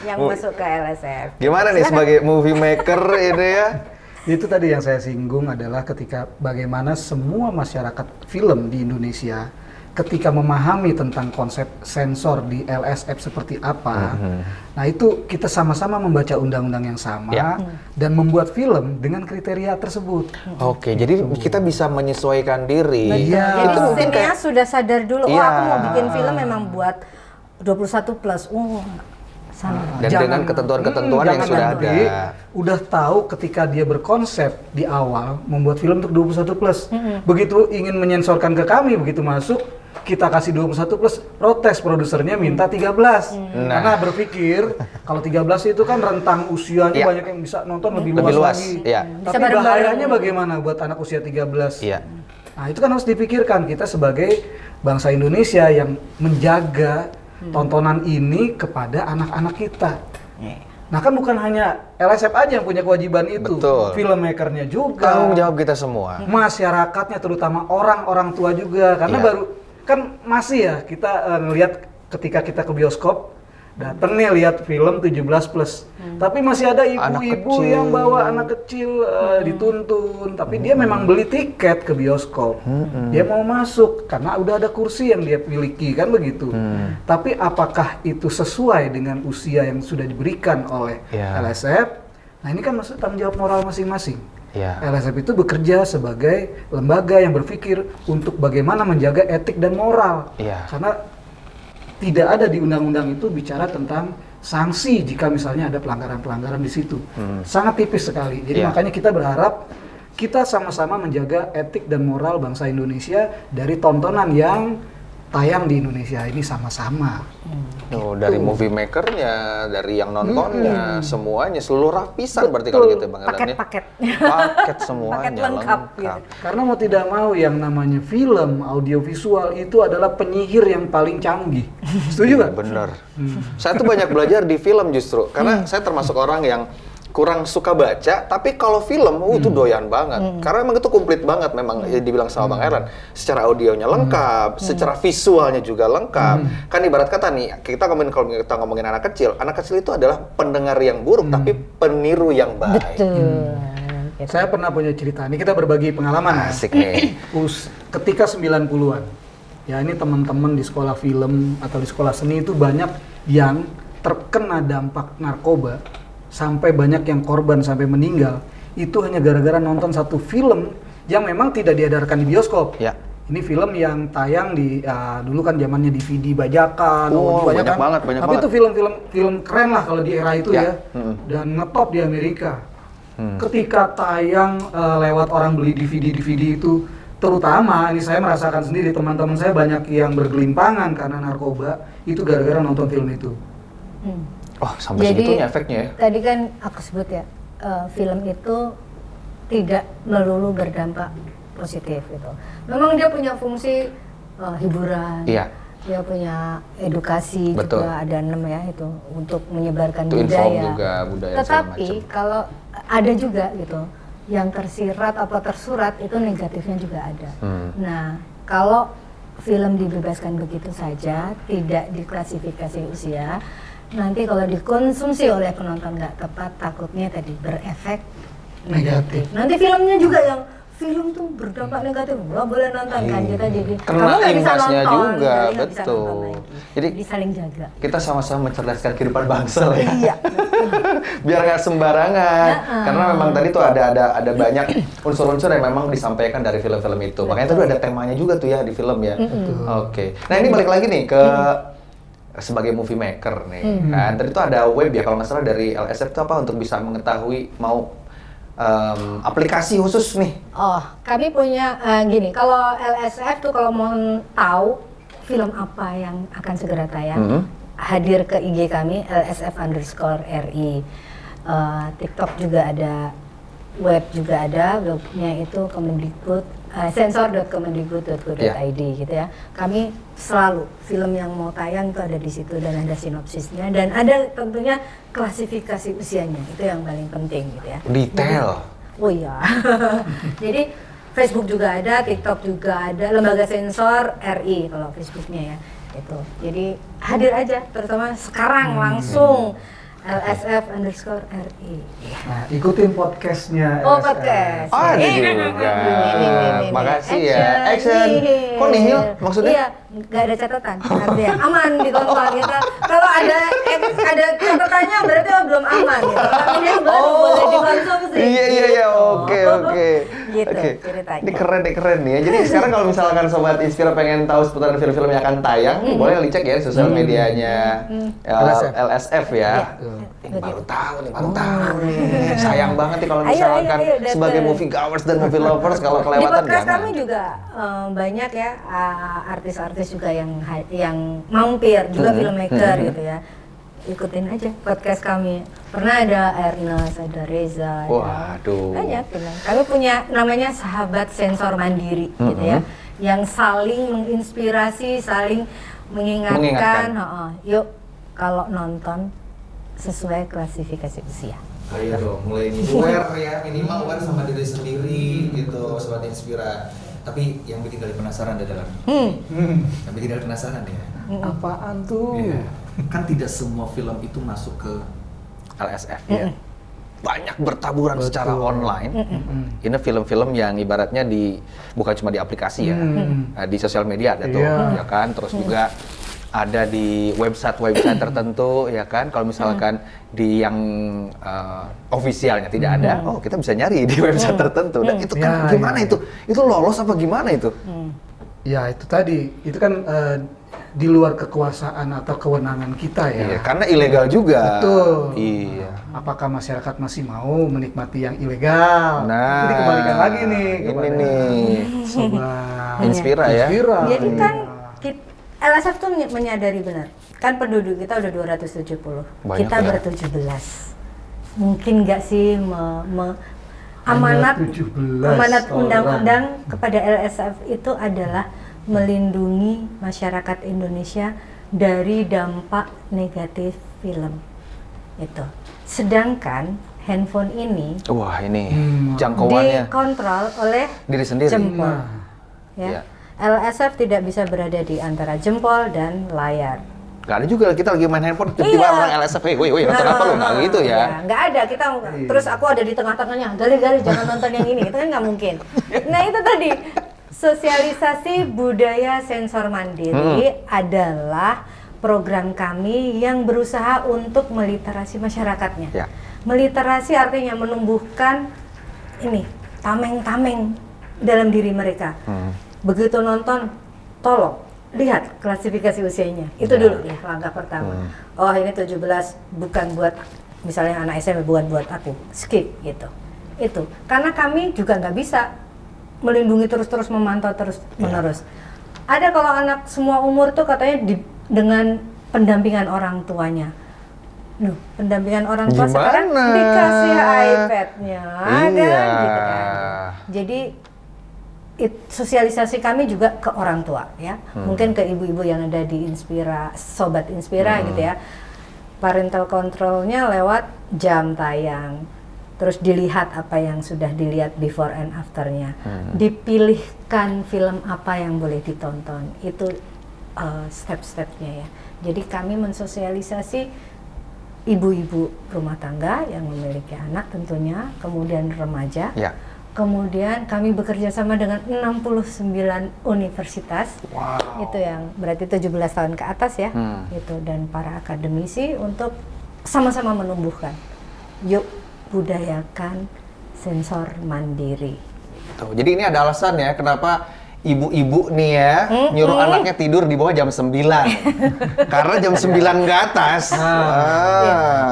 B: yang masuk ke LSF.
A: Gimana nih sebagai movie maker ini ya?
C: Itu tadi yang saya singgung adalah ketika bagaimana semua masyarakat film di Indonesia ketika memahami tentang konsep sensor di LSF seperti apa, nah itu kita sama-sama membaca undang-undang yang sama dan membuat film dengan kriteria tersebut.
A: Oke, jadi kita bisa menyesuaikan diri.
B: Jadi mungkin sudah sadar dulu, aku mau bikin film memang buat 21 plus. Sama.
A: Dan dengan ketentuan-ketentuan yang sudah ada.
C: Udah tahu ketika dia berkonsep di awal membuat film untuk 21 plus. Begitu ingin menyensorkan ke kami, begitu masuk kita kasih 21 plus, protes produsernya minta 13. Karena berpikir kalau 13 itu kan rentang usianya
A: Iya.
C: banyak yang bisa nonton lebih
A: Lebih luas,
C: lagi.
A: iya.
B: Bisa
C: Tapi
B: bareng-bareng.
C: bahayanya bagaimana buat anak usia 13?
A: Iya.
C: Nah, itu kan harus dipikirkan kita sebagai bangsa Indonesia yang menjaga tontonan ini kepada anak-anak kita. Nah, kan bukan hanya LSF aja yang punya kewajiban itu.
A: Betul.
C: Filmmakernya juga.
A: Tanggung jawab kita semua.
C: Masyarakatnya terutama orang-orang tua juga karena
A: Iya.
C: baru kan masih ya kita ngelihat ketika kita ke bioskop dateng nih lihat film 17 plus. Tapi masih ada
A: Anak
C: ibu-ibu
A: kecil.
C: yang bawa anak kecil dituntun, tapi dia memang beli tiket ke bioskop. Dia mau masuk karena udah ada kursi yang dia miliki kan begitu. Tapi apakah itu sesuai dengan usia yang sudah diberikan oleh
A: Iya.
C: LSF? Nah, ini kan maksud tanggung jawab moral masing-masing.
A: Iya.
C: LSF itu bekerja sebagai lembaga yang berpikir untuk bagaimana menjaga etik dan moral.
A: Iya.
C: Karena tidak ada di undang-undang itu bicara tentang sanksi jika misalnya ada pelanggaran-pelanggaran di situ. Sangat tipis sekali. Jadi
A: Iya.
C: makanya kita berharap kita sama-sama menjaga etik dan moral bangsa Indonesia dari tontonan yang tayang di Indonesia ini sama-sama.
A: Tuh, dari movie makernya, dari yang nontonnya, semuanya, seluruh lapisan berarti kalau gitu Bang Elan ya.
B: Paket-paket.
A: Paket semuanya
B: Paket lengkap, gitu.
C: Karena mau tidak mau yang namanya film, audiovisual itu adalah penyihir yang paling canggih. Setuju nggak?
A: Bener. Saya tuh banyak belajar di film justru, karena saya termasuk orang yang kurang suka baca, tapi kalau film, itu doyan banget. Karena emang itu komplit banget, memang ya dibilang sama Bang Erlan. Secara audionya lengkap, secara visualnya juga lengkap. Kan ibarat kata nih, kalau kita ngomongin anak kecil itu adalah pendengar yang buruk, tapi peniru yang baik.
B: Betul. Gitu.
C: Saya pernah punya cerita, ini kita berbagi pengalaman. ya.
A: Asik nih.
C: Ketika 90-an, ya ini teman-teman di sekolah film atau di sekolah seni itu banyak yang terkena dampak narkoba, sampai banyak yang korban sampai meninggal, itu hanya gara-gara nonton satu film yang memang tidak diedarkan di bioskop.
A: Ya.
C: Ini film yang tayang di dulu kan zamannya DVD bajakan,
A: Oh, banyak
C: kan.
A: banget.
C: Tapi itu film keren lah kalau di era itu
A: Ya.
C: ya. Dan ngetop di Amerika. Ketika tayang lewat orang beli DVD itu, terutama ini saya merasakan sendiri, teman-teman saya banyak yang bergelimpangan karena narkoba itu gara-gara nonton film itu.
A: Oh, sampai segitunya efeknya ya.
B: Tadi kan aku sebut ya, film itu tidak melulu berdampak positif gitu. Memang dia punya fungsi hiburan,
A: Iya.
B: dia punya edukasi
A: Betul.
B: juga, ada 6 ya itu untuk menyebarkan
A: Untuk inform
B: budaya.
A: juga budaya segala
B: Tetapi
A: macam.
B: kalau ada juga gitu yang tersirat atau tersurat itu negatifnya juga ada. Nah, kalau film dibebaskan begitu saja, tidak diklasifikasi usia, nanti kalau dikonsumsi oleh penonton nggak tepat, takutnya tadi berefek negatif. Nanti filmnya juga yang film tuh berdampak negatif, nggak boleh nonton kan, kita jadi
A: Kena
B: kamu nggak bisa
A: imbasnya
B: nonton,
A: juga,
B: jadi nggak bisa
A: betul.
B: nonton lagi.
A: Jadi
B: saling jaga.
A: kita sama-sama mencerdaskan kehidupan bangsa lah ya.
B: Iya.
A: Biar nggak sembarangan. Karena memang tadi tuh ada banyak unsur-unsur yang memang disampaikan dari film-film itu. Makanya itu ada temanya juga tuh ya di film ya. Oke. Nah, ini balik lagi nih ke sebagai movie maker nih. Kan tadi tuh ada web ya kalau nggak salah dari LSF itu apa untuk bisa mengetahui mau aplikasi khusus nih.
B: Oh, kami punya gini, kalau LSF tuh kalau mau tahu film apa yang akan segera tayang, hadir ke IG kami LSF_RI. TikTok juga ada, web juga ada, webnya itu Kemendikbud, sensor.kemendikbud.go.id gitu ya. Kami selalu film yang mau tayang itu ada di situ dan ada sinopsisnya dan ada tentunya klasifikasi usianya, itu yang paling penting gitu ya.
A: Detail.
B: Oh iya. Jadi Facebook juga ada, TikTok juga ada, lembaga sensor RI kalau Facebooknya ya. Itu. Jadi hadir aja, terutama sekarang langsung LSF_RI.
C: Nah, ikutin podcastnya.
B: Oh,
C: LSF.
B: podcast.
A: Oh, ada
B: Ini,
A: juga.
B: ini.
A: Makasih ya. Action. Kok nihil maksudnya?
B: Iya, nggak ada catatan. Artinya aman ditonton gitu. Kalau ada catatannya berarti belum aman gitu. Tapi dia baru boleh dikonsumsi.
A: Iya,
B: gitu.
A: oke.
B: Gitu
A: Oke.
B: ceritanya.
A: Ini keren nih ya. Jadi sekarang kalau misalkan Sobat Inspira pengen tahu seputaran film-film yang akan tayang, boleh dicek ya di sosial medianya LSF ya. Ini baru tahu nih, baru tahu nih. Sayang banget nih kalau
B: Ayo,
A: misalkan
B: datang.
A: sebagai movie goers dan movie lovers kalau
B: Di
A: kelewatan
B: podcast
A: jangan.
B: kami juga banyak ya artis-artis juga yang mampir, juga filmmaker gitu ya. Ikutin aja podcast kami. Pernah ada Ernest, ada Reza,
A: Waduh.
B: banyak gitu. Kami punya namanya sahabat sensor mandiri gitu ya, yang saling menginspirasi, saling mengingatkan. Yuk kalau nonton sesuai klasifikasi usia.
A: Ayo dong, mulai aware ya, minimal aware sama diri sendiri gitu, Sobat Inspira. Tapi yang bikin kalian penasaran adalah yang bikin kalian penasaran ya.
C: Apaan tuh?
A: Iya. Kan tidak semua film itu masuk ke LSF ya. Banyak bertaburan secara online. Ini film-film yang ibaratnya bukan cuma di aplikasi ya, di sosial media ada tuh, ya kan. Terus juga ada di website tertentu, ya kan. Kalau misalkan di yang ofisialnya tidak ada, kita bisa nyari di website tertentu. Dan itu kan gimana itu? Itu lolos apa gimana itu?
C: Ya itu tadi, itu kan di luar kekuasaan atau kewenangan kita ya.
A: Iya, karena ilegal juga.
C: Betul.
A: Iya.
C: Apakah masyarakat masih mau menikmati yang ilegal?
A: Nah,
C: Jadi kembalikan lagi nih
A: ini
C: kepada
A: nih.
C: Sobat
A: Inspira ya.
C: Inspira.
B: Jadi kan LSF tuh menyadari benar, kan penduduk kita udah 270,
A: Banyak
B: kita
A: ya.
B: ber-17. Mungkin nggak sih amanat
C: 17
B: undang-undang kepada LSF itu adalah melindungi masyarakat Indonesia dari dampak negatif film itu. Sedangkan handphone ini
A: Wah ini jangkauannya
B: dikontrol oleh
A: diri sendiri.
B: jempol.
A: Iya.
B: Ya. LSF tidak bisa berada di antara jempol dan layar.
A: Gak ada juga kita lagi main handphone tiba-tiba orang LSF, woi nonton apa lu? Nggak gitu ya.
B: Nggak ada, kita terus aku ada di tengah-tengahnya, gali-gali jangan nonton yang ini, itu kan nggak mungkin. Nah itu tadi, sosialisasi budaya sensor mandiri adalah program kami yang berusaha untuk meliterasi masyarakatnya.
A: Ya.
B: Meliterasi artinya menumbuhkan ini, tameng-tameng dalam diri mereka. Begitu nonton, tolong lihat klasifikasi usianya. Itu dulu ya langkah pertama. Oh ini 17 bukan buat misalnya anak SMP, bukan buat aku. Skip gitu. Itu. Karena kami juga nggak bisa melindungi terus-terus, memantau terus-menerus. Ada kalau anak semua umur tuh katanya dengan pendampingan orang tuanya. Loh, pendampingan orang tua
A: Gimana?
B: sekarang dikasih iPad-nya, kan gitu kan. Jadi sosialisasi kami juga ke orang tua ya, mungkin ke ibu-ibu yang ada di Inspira, Sobat Inspira gitu ya. Parental controlnya lewat jam tayang, terus dilihat apa yang sudah dilihat before and afternya, dipilihkan film apa yang boleh ditonton, itu step-stepnya ya. Jadi kami mensosialisasi ibu-ibu rumah tangga yang memiliki anak tentunya, kemudian remaja.
A: Ya.
B: Kemudian kami bekerja sama dengan 69 universitas, itu yang berarti 17 tahun ke atas ya, itu, dan para akademisi untuk sama-sama menumbuhkan. Yuk budayakan sensor mandiri.
A: Tuh, jadi ini ada alasan ya kenapa ibu-ibu nih ya nyuruh anaknya tidur di bawah jam 9. Karena jam 9 ke atas.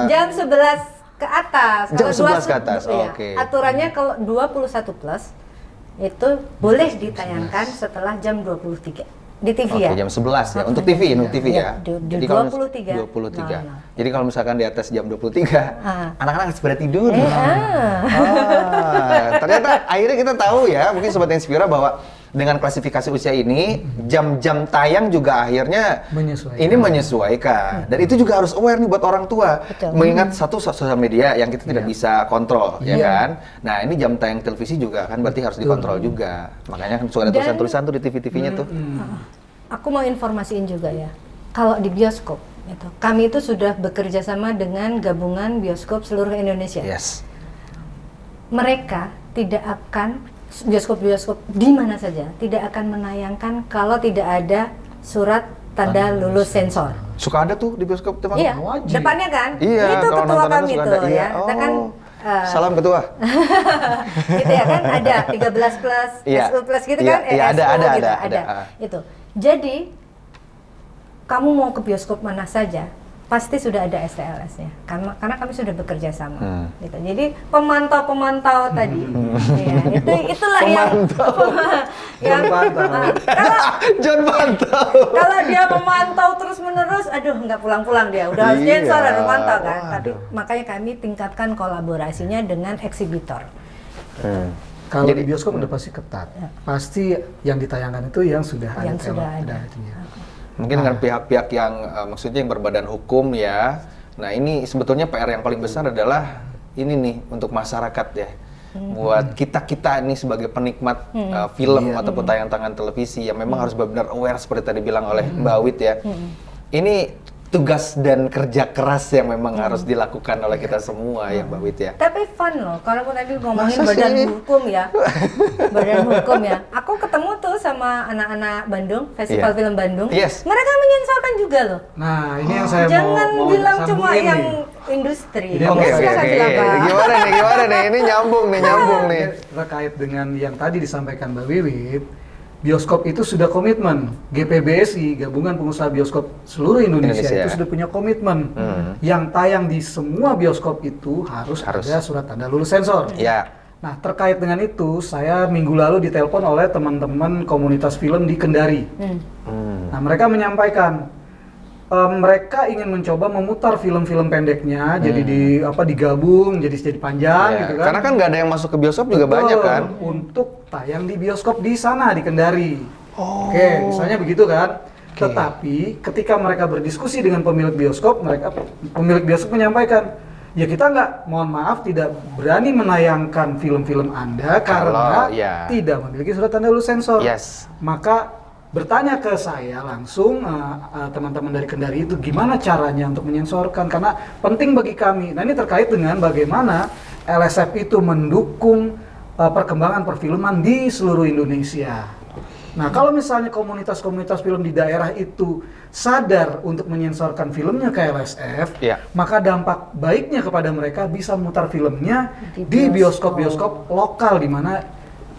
B: Jam 11 ke atas.
A: Jam
B: Kalau
A: 11 ke atas,
B: iya.
A: oke.
B: Aturannya kalau 21 plus itu boleh ditayangkan setelah jam 23 di TV ya.
A: Oke, jam 11 ya untuk TV, untuk TV ya.
B: Di
A: kalau
B: 23.
A: 23.
B: Nah.
A: Jadi kalau misalkan di atas jam 23, anak-anak harus pada tidur. Ternyata akhirnya kita tahu ya, mungkin Sobat Inspira bahwa dengan klasifikasi usia ini, jam-jam tayang juga akhirnya menyesuaikan. Dan itu juga harus aware nih buat orang tua.
B: Betul.
A: Mengingat satu sosial media yang kita tidak bisa kontrol, ya kan? Nah, ini jam tayang televisi juga kan berarti harus dikontrol juga. Makanya kan suka ada tulisan-tulisan tuh di TV-TV-nya tuh.
B: Aku mau informasiin juga ya, kalau di bioskop, itu, kami itu sudah bekerja sama dengan gabungan bioskop seluruh Indonesia.
A: Yes.
B: Mereka tidak akan bioskop-bioskop di mana saja tidak akan menayangkan kalau tidak ada surat tanda lulus sensor.
A: Suka ada tuh di bioskop teman.
B: Iya,
C: wajib.
B: depannya kan?
A: Iya,
B: Itu
A: kalau
B: ketua
A: nonton
B: kami
A: suka
B: tuh
A: ada,
B: ya.
A: iya.
B: Kita kan
A: Salam ketua.
B: gitu ya kan ada 13 plus,
A: Iya.
B: SU plus gitu
A: Iya,
B: kan,
A: iya,
B: SU
A: ada,
B: gitu,
A: ada.
B: Itu. Jadi kamu mau ke bioskop mana saja, pasti sudah ada STLS-nya, karena kami sudah bekerja sama. Gitu. Jadi pemantau tadi, ya, itulah yang
A: John Pantau.
B: kalau dia memantau terus menerus, aduh nggak pulang-pulang dia, udah harus
A: Iya.
B: sensor dan memantau kan.
A: Waduh.
B: Tapi makanya kami tingkatkan kolaborasinya dengan eksibitor.
C: Kalau
A: Jadi-
C: di bioskop udah pasti ketat. Pasti yang ditayangkan itu yang sudah ada
B: Yang sudah ada.
C: itunya.
A: Mungkin dengan pihak-pihak yang maksudnya yang berbadan hukum ya. Nah ini sebetulnya PR yang paling besar adalah ini nih untuk masyarakat ya. Buat kita nih sebagai penikmat film ataupun tayangan televisi yang memang harus benar-benar aware seperti tadi bilang oleh Mbak Wit ya. Ini tugas dan kerja keras yang memang harus dilakukan oleh kita semua ya Mbak Wit ya.
B: Tapi fun loh, kalau aku tadi ngomongin
A: Masa
B: badan
A: sih?
B: hukum ya, badan hukum ya. Aku ketemu tuh sama anak-anak Bandung, Festival
A: Iya.
B: Film Bandung.
A: Yes.
B: Mereka menyensorkan juga loh.
C: Nah, ini yang saya
B: Jangan
C: mau
B: bilang cuma
C: sambungin
B: yang
C: nih.
B: industri.
C: Ini
A: Oke,
B: Silakan, silakan.
A: Gimana nih? Ini nyambung nih.
C: Terkait dengan yang tadi disampaikan Mbak Wiwit, bioskop itu sudah komitmen. GPBSI, Gabungan Pengusaha Bioskop Seluruh Indonesia itu sudah punya komitmen. Yang tayang di semua bioskop itu harus ada surat tanda lulus sensor.
A: Ya.
C: Nah, terkait dengan itu, saya minggu lalu ditelepon oleh teman-teman komunitas film di Kendari. Nah, mereka menyampaikan mereka ingin mencoba memutar film-film pendeknya, jadi digabung, jadi panjang
A: Ya,
C: gitu kan.
A: karena kan nggak ada yang masuk ke bioskop juga
C: Betul,
A: banyak kan.
C: untuk tayang di bioskop di sana di Kendari. Oke, misalnya begitu kan. Tetapi ketika mereka berdiskusi dengan pemilik bioskop menyampaikan, ya kita mohon maaf tidak berani menayangkan film-film Anda karena tidak memiliki surat tanda lulus sensor.
A: Yes.
C: Maka bertanya ke saya langsung teman-teman dari Kendari itu gimana caranya untuk menyensorkan, karena penting bagi kami. Nah, ini terkait dengan bagaimana LSF itu mendukung perkembangan perfilman di seluruh Indonesia. Nah, kalau misalnya komunitas-komunitas film di daerah itu sadar untuk menyensorkan filmnya ke LSF, maka dampak baiknya kepada mereka bisa memutar filmnya di bioskop-bioskop lokal di mana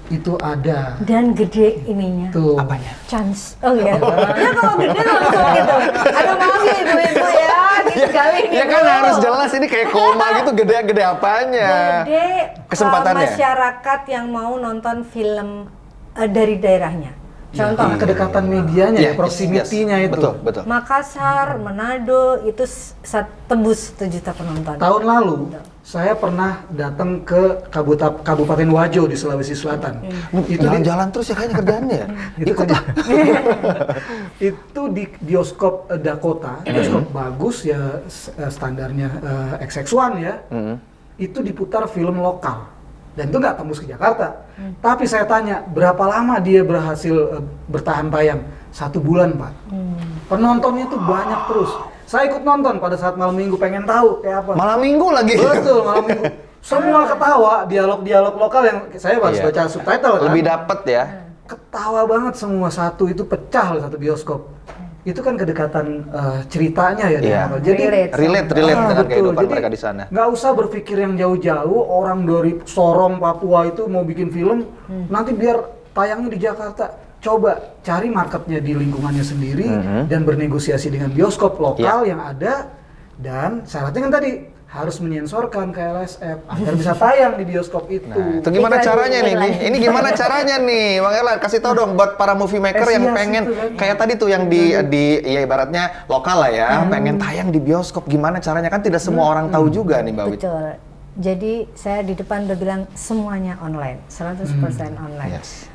C: itu ada.
B: Dan gede ininya.
C: Tuh.
A: Apanya?
B: Chance. Oh iya. Ya kalau gede langsung gitu. Aduh maaf ya ibu-ibu ya. Gitu kali ini.
A: Ya kan harus jelas ini kayak koma gitu, gede apanya.
B: Gede
A: Kesempatannya.
B: masyarakat yang mau nonton film dari daerahnya. Contoh,
C: Kedekatan medianya,
A: Yes,
C: proximity-nya
A: yes.
C: itu.
A: Betul.
B: Makassar, Manado itu tembus 1 juta penonton.
C: Tahun lalu saya pernah datang ke Kabupaten Wajo di Sulawesi Selatan. Itu
A: Jalan-jalan terus ya kayaknya kerjaannya.
C: itu itu di bioskop Dakota, bioskop bagus ya, standarnya XX1 ya. Itu diputar film lokal. Dan itu nggak tembus ke Jakarta. Tapi saya tanya, berapa lama dia berhasil bertahan tayang? 1 bulan, Pak. Penontonnya tuh banyak terus. Saya ikut nonton pada saat malam minggu, pengen tahu kayak apa.
A: Malam minggu lagi.
C: Betul, malam minggu. Semua ketawa, dialog-dialog lokal yang saya harus baca subtitle kan.
A: Lebih dapet ya.
C: Ketawa banget semua, satu itu pecah loh, satu bioskop. Itu kan kedekatan ceritanya ya.
A: Iya.
C: Jadi
A: Relate dengan
C: betul.
A: kehidupan
C: Jadi,
A: mereka di sana.
C: nggak usah berpikir yang jauh-jauh, orang dari Sorong, Papua itu mau bikin film, nanti biar tayangnya di Jakarta. Coba cari marketnya di lingkungannya sendiri dan bernegosiasi dengan bioskop lokal yang ada, dan syaratnya kan tadi harus menyensorkan ke LSF agar bisa tayang di bioskop itu.
A: Nah, itu gimana caranya nih? Ini gimana caranya nih, Bang Erlan? Kasih tahu dong buat para movie maker yang pengen kayak tadi tuh yang di ya ibaratnya lokal lah ya, pengen tayang di bioskop, gimana caranya? Kan tidak semua orang tahu juga nih, Mbak Wit.
B: Betul. Jadi saya di depan udah bilang semuanya online, 100% online.
A: Yes.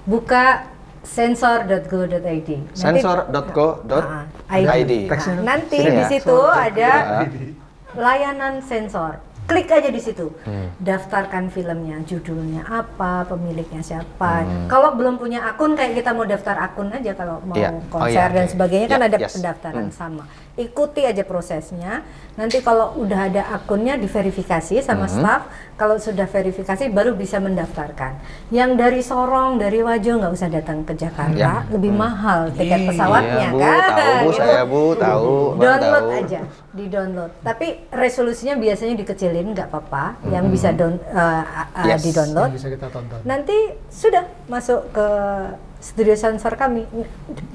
B: Buka sensor.go.id.
A: Sensor.go.id.
B: Nanti
A: Sini
B: di
A: ya.
B: situ ada layanan sensor. Klik aja di situ. Daftarkan filmnya, judulnya apa, pemiliknya siapa. Kalau belum punya akun, kayak kita mau daftar akun aja kalau mau konser dan sebagainya kan ada pendaftaran sama. Ikuti aja prosesnya. Nanti kalau udah ada akunnya diverifikasi sama staff. Kalau sudah verifikasi baru bisa mendaftarkan. Yang dari Sorong, dari Wajo nggak usah datang ke Jakarta, lebih mahal tiket pesawatnya
A: Bu,
B: kan.
A: tahu Bu, saya Bu, tahu.
B: Download aja, di download. Tapi resolusinya biasanya dikecilin kumpulin, nggak apa-apa, yang bisa
A: Yes.
B: di-download.
C: Yang bisa kita tonton.
B: Nanti sudah masuk ke studio sensor kami.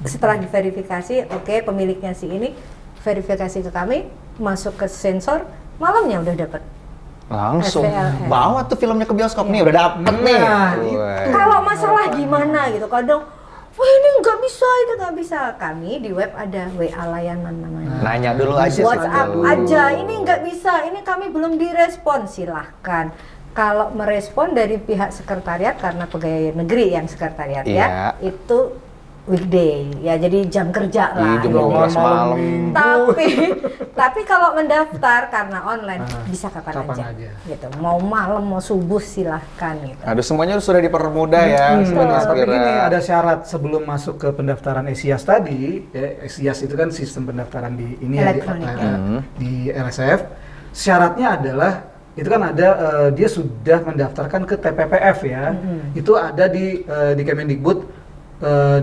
B: Setelah diverifikasi, oke, pemiliknya si ini, verifikasi ke kami, masuk ke sensor, malamnya udah dapat.
A: Langsung
B: SVLN.
A: bawa tuh filmnya ke bioskop nih, udah dapet nih.
C: Nah,
A: Wah.
B: Kalau masalah gimana gitu, kadang, wah ini nggak bisa, itu nggak bisa. Kami di web ada WA layanan namanya.
A: Nanya dulu aja.
B: WhatsApp
A: dulu.
B: aja, ini nggak bisa, ini kami belum direspon, silahkan. Kalau merespon dari pihak sekretariat, karena pegawai negeri yang sekretariat
A: Iya.
B: ya, itu weekday, ya jadi jam kerja lah.
A: Jam
B: gitu.
A: 12 malam.
B: Tapi kalau mendaftar karena online bisa kapan aja. Gitu. Mau malam, mau subuh silahkan gitu.
A: Aduh, semuanya sudah dipermudah ya. Sobat
C: Nah, tapi
A: Inspira.
C: gini, ada syarat sebelum masuk ke pendaftaran ESIAS tadi, ya, ESIAS itu kan sistem pendaftaran di ini ya,
B: Elektronik,
C: di LSF. Syaratnya adalah itu kan ada dia sudah mendaftarkan ke TPPF ya. Itu ada di Kemendikbud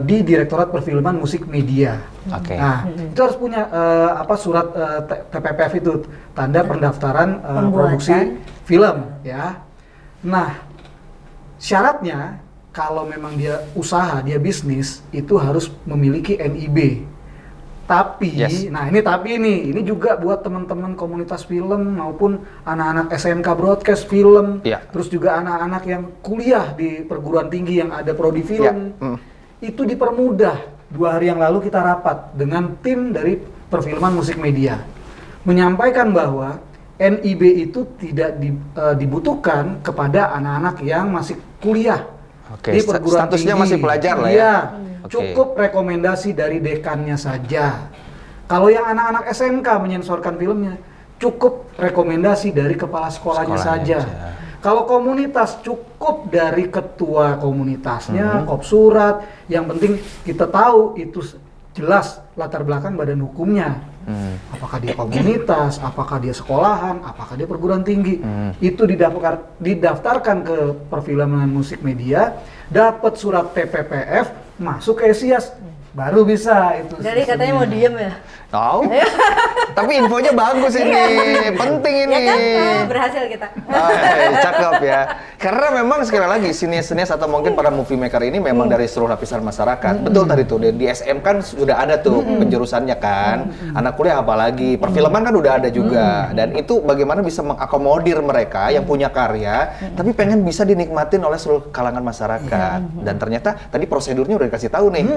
C: di Direktorat Perfilman Musik Media.
A: Oke.
C: Nah, itu harus punya surat TPPF itu, tanda pendaftaran
B: Pembuatan.
C: produksi film ya. Nah, syaratnya kalau memang dia usaha, dia bisnis, itu harus memiliki NIB. Tapi,
A: Yes.
C: nah ini juga buat teman-teman komunitas film maupun anak-anak SMK broadcast film,
A: Iya.
C: terus juga anak-anak yang kuliah di perguruan tinggi yang ada prodi film, itu dipermudah. 2 hari yang lalu kita rapat dengan tim dari perfilman musik media, menyampaikan bahwa NIB itu tidak dibutuhkan kepada anak-anak yang masih kuliah.
A: Oke,
C: Di perguruan
A: statusnya
C: tinggi.
A: masih pelajar lah ya.
C: Iya,
A: Oke.
C: cukup rekomendasi dari dekannya saja. Kalau yang anak-anak SMK menyensorkan filmnya, cukup rekomendasi dari kepala sekolahnya saja. Kalau komunitas, cukup dari ketua komunitasnya, kopsurat. Yang penting kita tahu itu jelas latar belakang badan hukumnya. Apakah dia komunitas, apakah dia sekolahan, apakah dia perguruan tinggi. Itu didaftarkan ke perfilman musik media, dapat surat TPPF, masuk ke ESIAS, baru bisa itu.
B: Jadi katanya mau diem ya?
A: Tahu. Tapi infonya bagus ini, penting ini.
B: Ya kan, berhasil kita.
A: Cakep ya. Karena memang sekali lagi sinias-sinias atau mungkin para movie maker ini memang dari seluruh lapisan masyarakat. Betul tadi tuh di SM kan sudah ada tuh penjurusannya kan. Anak kuliah apalagi, perfilman kan udah ada juga. Dan itu bagaimana bisa mengakomodir mereka yang punya karya, tapi pengen bisa dinikmatin oleh seluruh kalangan masyarakat. Dan ternyata tadi prosedurnya udah dikasih tahu nih.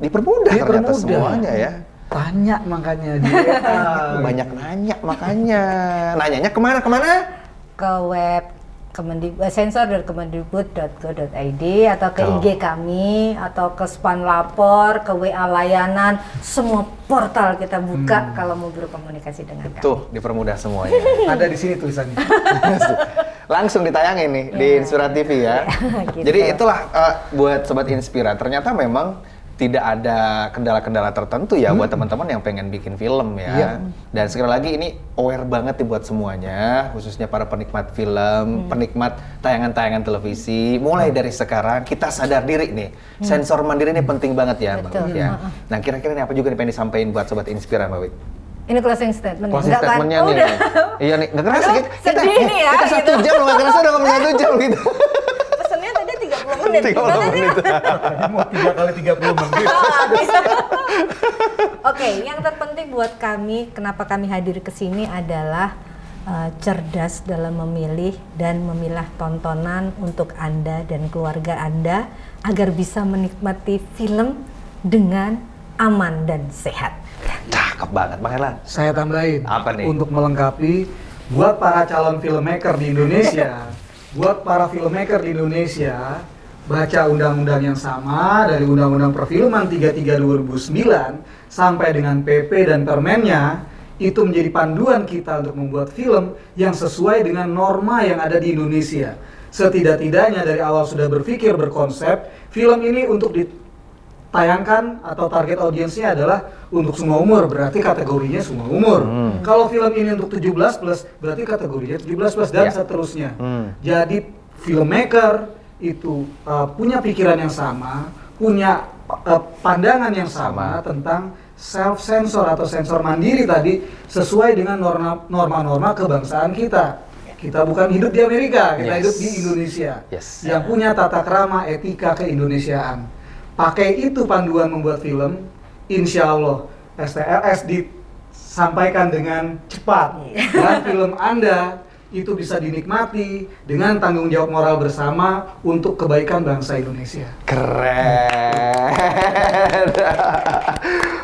A: Dipermudah ternyata semuanya ya.
C: Tanya makanya dia.
A: Banyak nanya makanya. Nanyanya kemana?
B: Ke web sensor.kemendikbud.go.id atau ke
A: Tuh.
B: IG kami atau ke Span Lapor, ke WA layanan, semua portal kita buka kalau mau berkomunikasi dengan kami.
A: Tuh, dipermudah semuanya.
C: Ada di sini tulisannya.
A: Langsung ditayangin nih di Inspira TV ya.
B: Gitu.
A: Jadi itulah buat Sobat Inspira, ternyata memang tidak ada kendala-kendala tertentu ya buat teman-teman yang pengen bikin film ya.
C: Iya.
A: Dan sekali lagi ini aware banget nih buat semuanya, khususnya para penikmat film, penikmat tayangan-tayangan televisi. Mulai dari sekarang kita sadar diri nih, sensor mandiri ini penting banget ya Mbak
B: Betul.
A: Wit ya. Nah kira-kira ini apa juga nih pengen disampaikan buat Sobat Inspira Mbak Wit?
B: Ini closing statement.
A: Closing
B: Enggak kan?
A: statement-nya
B: Oh,
A: nih.
B: udah.
A: Iya nih, nggak kerasa
B: Aduh, sedih nih ya,
A: kita 1
B: gitu.
A: jam loh, nggak kerasa udah ngomong 1 jam gitu.
B: Pesennya tadi 30 menit.
A: 30
B: Gimana nih?
A: menit.
C: Tadi mau 3 kali 30 menit.
B: Oke, yang terpenting buat kami, kenapa kami hadir ke sini adalah cerdas dalam memilih dan memilah tontonan untuk Anda dan keluarga Anda agar bisa menikmati film dengan aman dan sehat.
A: Cakep banget, Bang Erlan.
C: Saya tambahin.
A: Apa nih?
C: Untuk melengkapi buat para calon filmmaker di Indonesia, baca undang-undang yang sama dari Undang-Undang Perfilman 33 2009 sampai dengan PP dan Permennya, itu menjadi panduan kita untuk membuat film yang sesuai dengan norma yang ada di Indonesia. Setidak-tidaknya dari awal sudah berpikir berkonsep, film ini untuk ditayangkan atau target audiensnya adalah untuk semua umur, berarti kategorinya semua umur. Kalau film ini untuk 17 plus, berarti kategorinya 17 plus dan
A: Ya.
C: seterusnya. Jadi filmmaker itu punya pikiran yang sama, punya pandangan yang sama tentang self-sensor atau sensor mandiri tadi sesuai dengan norma-norma kebangsaan kita. Kita bukan hidup di Amerika, kita
A: Yes.
C: hidup di Indonesia.
A: Yes.
C: Yang punya tata krama, etika keindonesiaan. Pakai itu panduan membuat film, insya Allah STLS disampaikan dengan cepat. Dan film Anda itu bisa dinikmati dengan tanggung jawab moral bersama untuk kebaikan bangsa Indonesia.
A: Keren.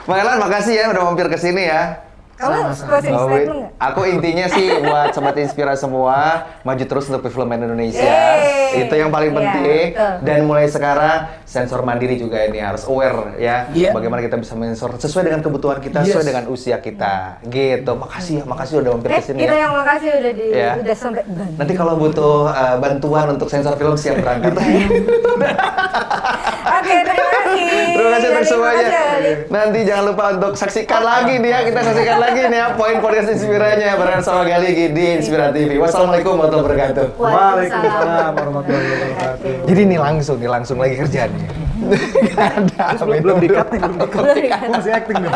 A: Bang Elan, makasih ya udah mampir ke sini ya.
B: Kamu
C: Sama-sama.
B: closing
A: Oh,
B: statement nggak?
A: aku intinya sih buat sobat Inspira semua, maju terus untuk perfilman Indonesia.
B: Yeay.
A: Itu yang paling
B: Iya,
A: penting.
B: betul.
A: Dan mulai sekarang sensor mandiri juga ini harus aware ya.
C: Iya.
A: Bagaimana kita bisa mensor sesuai dengan kebutuhan kita,
C: Yes.
A: sesuai dengan usia kita. Gitu. Makasih ya, makasih udah mampir ke sini
B: Kita
A: ya.
B: yang makasih
A: Ya.
B: udah sampai Bandung.
A: Nanti kalau butuh bantuan untuk sensor film siap berangkat.
B: Oke, terima kasih.
A: Terima kasih untuk semuanya.
B: kasih.
A: Nanti jangan lupa untuk saksikan lagi nih ya, kita saksikan lagi nih ya poin podcast Inspiranya bareng sama Galigi di Inspira TV. Wassalamualaikum warahmatullahi wabarakatuh.
C: Waalaikumsalam warahmatullahi wabarakatuh.
A: Jadi nih langsung lagi kerjaan nih. Nggak ada.
C: Belum di-cut nih, belum di-cut. Masih acting dong.